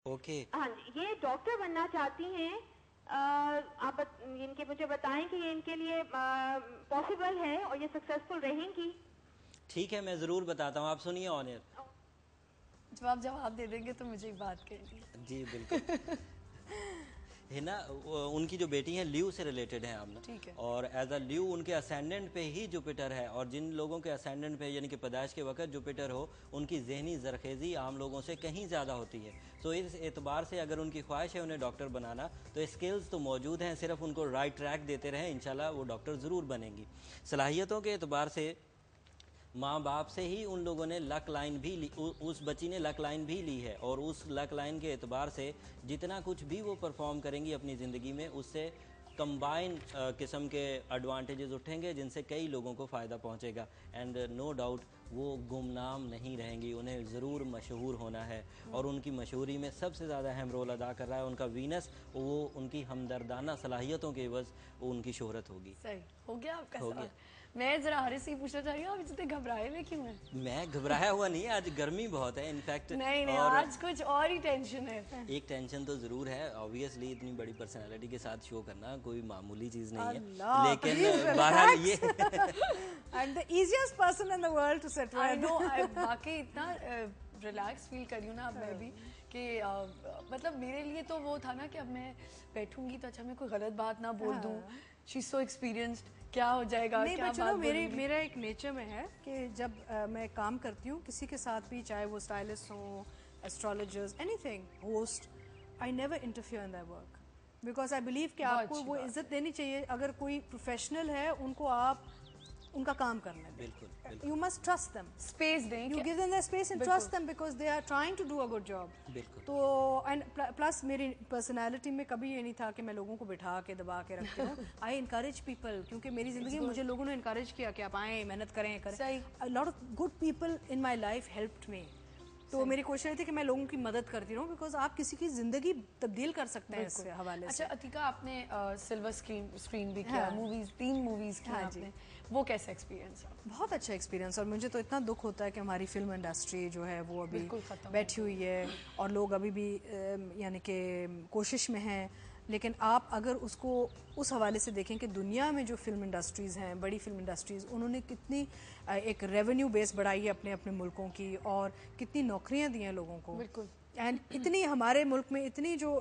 Okay. ہاں جی، یہ doctor بننا چاہتی ہیں. آپ ان کے مجھے بتائیں کہ یہ ان کے لیے پاسبل ہے اور یہ سکسیسفل رہیں گی؟ ٹھیک ہے، میں ضرور بتاتا ہوں، آپ سنیے آن ایئر. جب آپ جواب دے دیں گے تو مجھے ایک بات کہنی ہے. جی بالکل. ہے نا، ان کی جو بیٹی ہیں لیو سے ریلیٹڈ ہیں آپ نے. ٹھیک ہے. اور ایز اے لیو ان کے اسینڈنٹ پہ ہی جوپیٹر ہے، اور جن لوگوں کے اسینڈنٹ پہ یعنی کہ پیدائش کے وقت جوپیٹر ہو ان کی ذہنی زرخیزی عام لوگوں سے کہیں زیادہ ہوتی ہے. تو اس اعتبار سے اگر ان کی خواہش ہے انہیں ڈاکٹر بنانا تو اسکلز تو موجود ہیں، صرف ان کو رائٹ ٹریک دیتے رہیں، انشاءاللہ وہ ڈاکٹر ضرور بنیں گی. صلاحیتوں کے اعتبار سے ماں باپ سے ہی ان لوگوں نے لک لائن بھی لی، اس بچی نے لک لائن بھی لی ہے، اور اس لک لائن کے اعتبار سے جتنا کچھ بھی وہ پرفارم کریں گی اپنی زندگی میں اس سے کمبائن قسم کے ایڈوانٹیجز اٹھیں گے جن سے کئی لوگوں کو فائدہ پہنچے گا. اینڈ نو ڈاؤٹ وہ گمنام نہیں رہیں گی، انہیں ضرور مشہور ہونا ہے، اور ان کی مشہوری میں سب سے زیادہ اہم رول ادا کر رہا ہے ان کا وینس. وہ ان کی ہمدردانہ صلاحیتوں کے عوض وہ ان کی شہرت ہوگی. صحیح ہو گیا آپ کا ہو سوال. گیا. میں ذرا حارث سے پوچھنا چاہ رہی ہوں، آپ اتنے گھبرائے ہوئے کیوں ہیں؟ میں گھبرایا ہوا نہیں، آج گرمی بہت ہے انفیکٹ. نہیں آج کچھ اور ہی ٹینشن ہے. ایک ٹینشن تو ضرور ہے آبویسلی، اتنی بڑی پرسنالٹی کے ساتھ شو کرنا کوئی معمولی چیز نہیں ہے، لیکن بہرحال یہ I'm the easiest person in the world to sit with. I know, واقعی اتنا ریلیکس فیل کر رہی ہوں نا اب میں بھی کہ مطلب میرے لیے تو وہ تھا نا کہ اب میں بیٹھوں گی تو اچھا میں کوئی غلط بات نہ بول دوں. شی سو ایکسپیرینسڈ، کیا ہو جائے گا. نہیں چلو میرا ایک نیچر میں ہے کہ جب میں کام کرتی ہوں کسی کے ساتھ بھی، چاہے وہ اسٹائلسٹ ہوں، astrologers, anything, host, I never interfere in their work because I believe کہ آپ کو وہ عزت دینی چاہیے. اگر کوئی پروفیشنل ہے ان کو آپ ان کا کام کرنا ہے. بالکل. You must trust them, space دیں، you give them the space and trust them because they are trying to do a good job. بالکل. تو اینڈ پلس میری پرسنالٹی میں کبھی یہ نہیں تھا کہ میں لوگوں کو بٹھا کے دبا کے رکھتی ہوں. آئی انکریج پیپل، کیونکہ میری زندگی میں مجھے لوگوں نے انکریج کیا کہ آپ آئیں، محنت کریں. Lot of good people in my life helped me. تو میری کوشش یہ تھی کہ میں لوگوں کی مدد کرتی رہوں بیکاز آپ کسی کی زندگی تبدیل کر سکتے ہیں اس حوالے سے. اچھا عتیقہ، آپ نے سلور اسکرین بھی کیا، موویز 3 موویز کی آپ نے، وہ کیسا ایکسپیرینس؟ بہت اچھا ایکسپیرینس. اور مجھے تو اتنا دکھ ہوتا ہے کہ ہماری فلم انڈسٹری جو ہے وہ ابھی بیٹھی ہوئی ہے اور لوگ ابھی بھی یعنی کہ کوشش میں ہیں. لیکن آپ اگر اس کو اس حوالے سے دیکھیں کہ دنیا میں جو فلم انڈسٹریز ہیں، بڑی فلم انڈسٹریز، انہوں نے کتنی ایک ریونیو بیس بڑھائی ہے اپنے اپنے ملکوں کی، اور کتنی نوکریاں دی ہیں لوگوں کو. بالکل. اینڈ اتنی ہمارے ملک میں اتنی جو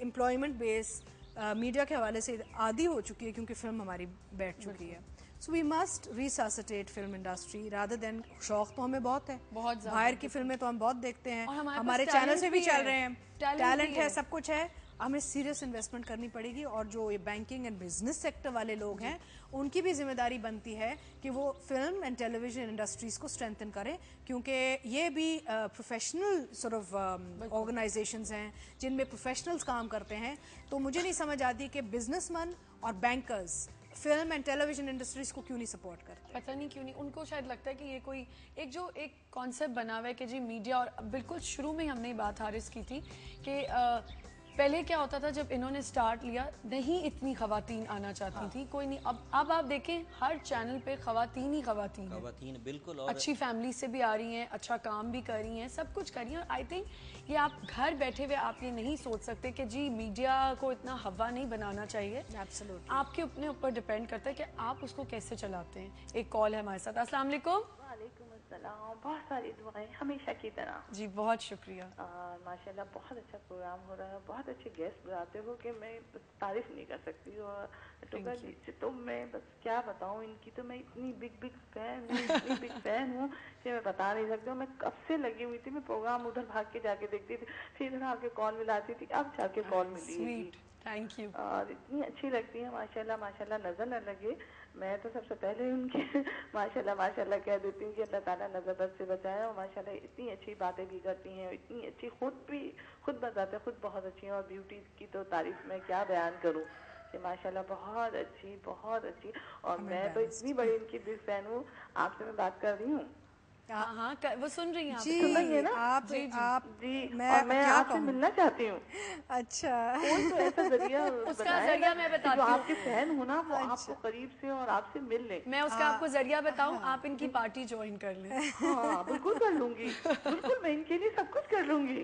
امپلائمنٹ بیس میڈیا کے حوالے سے عادی ہو چکی ہے کیونکہ فلم ہماری بیٹھ چکی ہے. So we must resuscitate film industry rather than. شوق تو ہمیں بہت ہے، باہر کی فلمیں تو ہم بہت دیکھتے ہیں، ہمارے چینل سے بھی چل رہے ہیں، ٹیلنٹ ہے، سب کچھ ہے. ہمیں سیریس انویسٹمنٹ کرنی پڑے گی. اور جو یہ بینکنگ اینڈ بزنس سیکٹر والے لوگ ہیں ان کی بھی ذمہ داری بنتی ہے کہ وہ film and television industries کو اسٹرینتھن کریں، کیونکہ یہ بھی پروفیشنل سورٹ آف آرگنائزیشنز ہیں جن میں پروفیشنلز کام کرتے ہیں. تو مجھے نہیں سمجھ آتی کہ بزنس مین اور bankers film and television industries کو کیوں نہیں سپورٹ کرتے. پتہ نہیں کیوں نہیں. ان کو شاید لگتا ہے کہ یہ کوئی ایک کانسیپٹ بنا ہوا ہے کہ جی میڈیا، اور بالکل شروع میں ہم نے بات حارث کی تھی کہ پہلے کیا ہوتا تھا جب انہوں نے سٹارٹ لیا نہیں اتنی خواتین آنا چاہتی تھی، کوئی نہیں. اب آپ دیکھیں ہر چینل پہ خواتین ہی خواتین بالکل، اچھی فیملی سے بھی آ رہی ہیں، اچھا کام بھی کر رہی ہیں، سب کچھ کر رہی ہیں. آئی تھنک یہ آپ گھر بیٹھے ہوئے آپ یہ نہیں سوچ سکتے کہ جی میڈیا کو اتنا ہوا نہیں بنانا چاہیے. آپ کے اپنے اوپر ڈپینڈ کرتا ہے کہ آپ اس کو کیسے چلاتے ہیں. ایک کال ہے ہمارے ساتھ. السلام علیکم. وعلیکم السلام. بہت ساری دعائیں ہمیشہ کی طرح. جی بہت شکریہ. ماشاءاللہ بہت اچھا پروگرام ہو رہا ہے، بہت اچھے گیسٹ بلاتے ہو کہ میں تعریف نہیں کر سکتی. اور ٹوکا جی سے تو میں بس کیا بتاؤں، ان کی تو میں اتنی بگ فین ہوں کہ میں بتا نہیں سکتی ہوں. میں کب سے لگی ہوئی تھی، میں پروگرام ادھر بھاگ کے جا کے دیکھتی تھی، پھر ادھر آ کے کال ملاتی تھی، اب جا کے کال ملی ہے. Thank you. اور اتنی اچھی لگتی ہیں ماشاءاللہ ماشاءاللہ، نظر نہ لگے. میں تو سب سے پہلے ان کے ماشاءاللہ ماشاءاللہ کہہ دیتی ہوں کہ اللہ تعالیٰ نظر بد سے بچائے. اور ماشاءاللہ اتنی اچھی باتیں بھی کرتی ہیں، اتنی اچھی خود بتاتے ہیں، خود بہت اچھی ہیں. اور بیوٹی کی تو تعریف میں کیا بیان کروں کہ ماشاءاللہ بہت اچھی بہت اچھی. اور میں تو اتنی بڑی ان کی بگ فین ہوں. آپ سے میں بات کر رہی ہوں. ہاں وہ سن رہی ہیں جی آپ جی اور میں آپ سے ملنا چاہتی ہوں. اچھا کوئی تو ایسا ذریعہ اس کا ذریعہ میں بتاتی ہوں. آپ کے فین ہو نا، وہ آپ کو قریب سے اور آپ سے مل لیں. میں اس کا آپ کو ذریعہ بتاؤں، آپ ان کی پارٹی جوائن کر لیں. ہاں بالکل کر لوں گی، بالکل میں ان کے لیے سب کچھ کر لوں گی.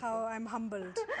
How I'm humbled. I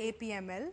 APML,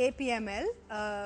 APML,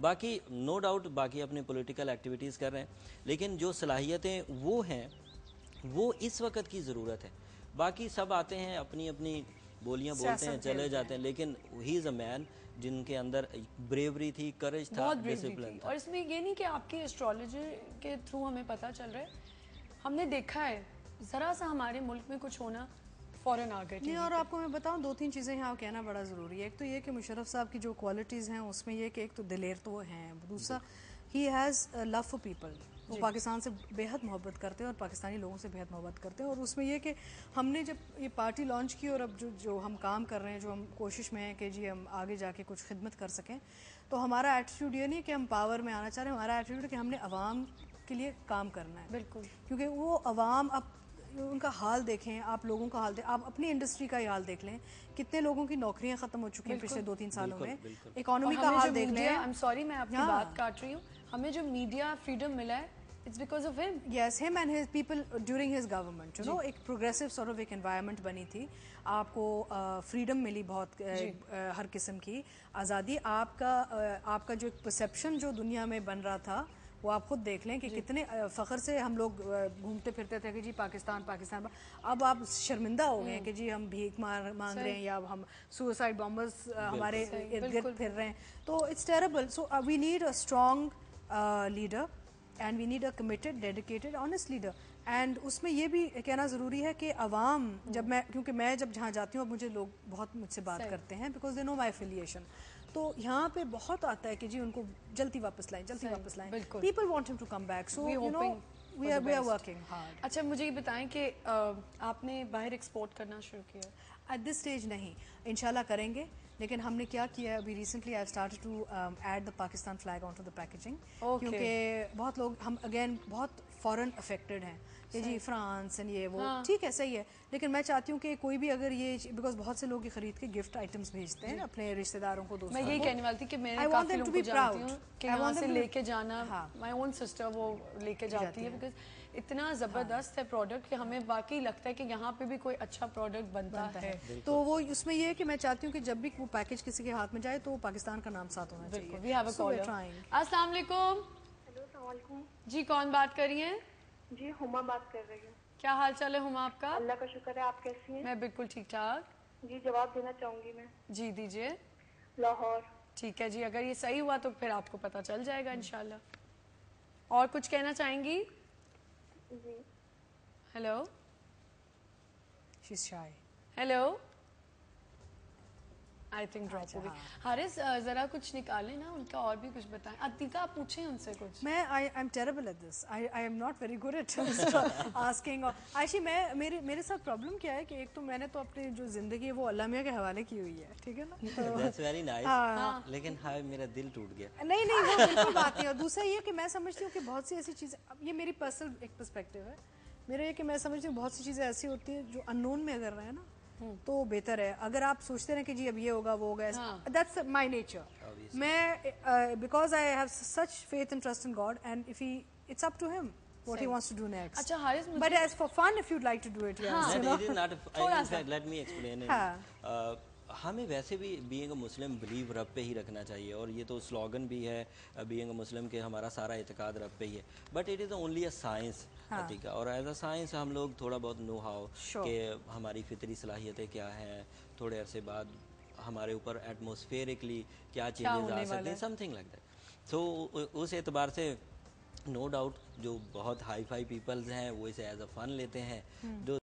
باقی نو ڈاؤٹ باقی اپنے پولیٹیکل ایکٹیویٹیز کر رہے ہیں، لیکن جو صلاحیتیں وہ ہیں وہ اس وقت کی ضرورت ہے. باقی سب آتے ہیں اپنی اپنی بولیاں بولتے ہیں چلے جاتے ہیں، لیکن ہی از اے مین جن کے اندر بریوری تھی، کرج تھا، ڈسپلن تھا. اور اس میں یہ نہیں کہ آپ کی ایسٹرالوجی کے تھرو ہمیں پتہ چل رہا ہے، ہم نے دیکھا ہے ذرا سا ہمارے ملک میں کچھ ہونا فوراً آ گئے. نہیں، اور آپ کو میں بتاؤں 2-3 چیزیں یہاں کہنا بڑا ضروری ہے. ایک تو یہ کہ مشرف صاحب کی جو کوالٹیز ہیں اس میں یہ کہ ایک تو دلیر تو وہ ہیں، دوسرا he has love for people. وہ پاکستان سے بے حد محبت کرتے ہیں اور پاکستانی لوگوں سے بے حد محبت کرتے ہیں. اور اس میں یہ کہ ہم نے جب یہ پارٹی لانچ کی اور اب جو ہم کام کر رہے ہیں، جو ہم کوشش میں ہیں کہ جی ہم آگے جا کے کچھ خدمت کر سکیں، تو ہمارا ایٹیٹیوڈ یہ نہیں کہ ہم پاور میں آنا چاہ رہے ہیں، ہمارا ایٹیٹیوڈ کہ ہم نے عوام کے لیے کام کرنا ہے. بالکل، کیونکہ وہ عوام اب ان کا حال دیکھیں، آپ لوگوں کا حال دیکھیں، آپ اپنی انڈسٹری کا ہی حال دیکھ لیں، کتنے لوگوں کی نوکریاں ختم ہو چکی ہیں پچھلے 2-3 سالوں میں. اکانومی کا حال دیکھ لیں. I'm sorry میں آپ کی بات کاٹ رہی ہوں، ہمیں جو میڈیا فریڈم ملا ہے it's because of him. Yes, him and his people during his government, you know, ایک progressive sort of ایک environment بنی تھی. آپ کو فریڈم ملی بہت، ہر قسم کی آزادی. آپ کا جو ایک پرسیپشن جو دنیا میں بن رہا تھا وہ آپ خود دیکھ لیں کہ کتنے فخر سے ہم لوگ گھومتے پھرتے تھے کہ جی پاکستان. اب آپ شرمندہ ہو گئے ہیں کہ جی ہم بھیک مانگ رہے ہیں یا ہم سوسائڈ بامبرز ہمارے ارد گرد پھر رہے ہیں. تو it's terrible. So we need a strong leader and we need a committed dedicated honest leader. And اس میں یہ بھی کہنا ضروری ہے کہ عوام کیونکہ میں جب جہاں جاتی ہوں اب مجھے لوگ بہت مجھ سے بات کرتے ہیں because they know my affiliation. تو یہاں پہ بہت آتا ہے کہ جی ان کو جلدی واپس لائیں. People want him to come back. So you know we are working hard. اچھا مجھے یہ بتائیں کہ آپ نے باہر ایکسپورٹ کرنا شروع کیا؟ ایٹ دس اسٹیج نہیں، انشاءاللہ کریں گے. لیکن ہم نے کیا کیا ہے ابھی recently I started to add the Pakistan flag on to the packaging. کیونکہ بہت لوگ ہم اگین بہت فورن افیکٹڈ ہیں کہ جی فرانس اینڈ یہ وہ ٹھیک ہے صحیح ہے، لیکن میں چاہتی ہوں کہ کوئی بھی اگر یہ بیکاز بہت سے لوگ یہ خرید کے گفٹ آئٹمس بھیجتے ہیں اپنے رشتہ داروں کو، دوستوں کو. میں یہی کہنے والی تھی کہ میں کافی لوگوں کو جانتی ہوں کہ یہاں سے لے کے جانا، مائی اون سسٹر وہ لے کے جاتی ہے بیکاز اتنا زبردست ہے پروڈکٹ کہ ہمیں واقعی لگتا ہے کہ یہاں پہ بھی کوئی اچھا پروڈکٹ بنتا ہے. تو وہ اس میں یہ ہے کہ میں چاہتی ہوں کہ جب بھی وہ پیکج کسی کے ہاتھ میں جائے تو پاکستان کا نام ساتھ ہونا چاہیے. We have a caller. السلام علیکم. ہیلو، السلام علیکم. جی کون بات کر رہی ہیں؟ جی ہما بات کر رہی ہوں. کیا حال چال ہے ہما آپ کا؟ اللہ کا شکر ہے، آپ کیسی ہیں؟ میں بالکل ٹھیک ٹھاک. جی جواب دینا چاہوں گی میں. جی دیجیے. لاہور. ٹھیک ہے جی، اگر یہ صحیح ہوا تو پھر آپ کو پتہ چل جائے گا انشاءاللہ. اور کچھ کہنا چاہیں گی؟ جی. Hello. She's shy. Hello. I think drop ہو گئی. حارث ذرا کچھ نکالیں نا ان کا اور بھی کچھ بتائیں. عتیقہ آپ پوچھیں ان سے کچھ. میں I am terrible at this. I am not very good at asking. Ayeshi میرے ساتھ پرابلم کیا ہے کہ ایک تو میں نے تو اپنی جو زندگی ہے وہ اللہ میاں کے حوالے کی ہوئی ہے، ٹھیک ہے نا. That's very nice. لیکن ہائی میرا دل ٹوٹ گیا. نہیں وہ بالکل بات نہیں. اور دوسرا یہ کہ میں سمجھتی ہوں کہ بہت سی ایسی چیزیں، یہ میری پرسنل ایک پرسپیکٹیو ہے میرا، یہ کہ میں سمجھتی ہوں بہت سی چیزیں ایسی ہوتی ہیں جو اننون میں اگر رہے نا تو بہتر ہے. اگر آپ سوچتے ہیں کہ جی اب یہ ہوگا وہ ہوگا، دیٹس مائی نیچر. میں because I have such faith and trust in God and if he it's up to him what he wants to do next. اچھا Haris, but as for fun if you'd like to do it, yes. It is not. In fact, let me explain it. ہمیں ویسے بھی being a Muslim blue رب پہ ہی رکھنا چاہیے، اور یہ تو سلوگن بھی ہے بینگ اے مسلم کہ ہمارا سارا اعتقاد رب پہ ہی ہے. But it is only a science Atiqa, اور ایز اے سائنس ہم لوگ تھوڑا بہت نو ہاؤ کہ ہماری فطری صلاحیتیں کیا ہیں، تھوڑے عرصے بعد ہمارے اوپر ایٹماسفیئرکلی کیا چینجز آ سکتے ہیں، سم تھنگ لائک دیٹ. سو اس اعتبار سے نو ڈاؤٹ جو بہت ہائی فائی پیپلز ہیں وہ اسے ایز اے فن لیتے ہیں، جو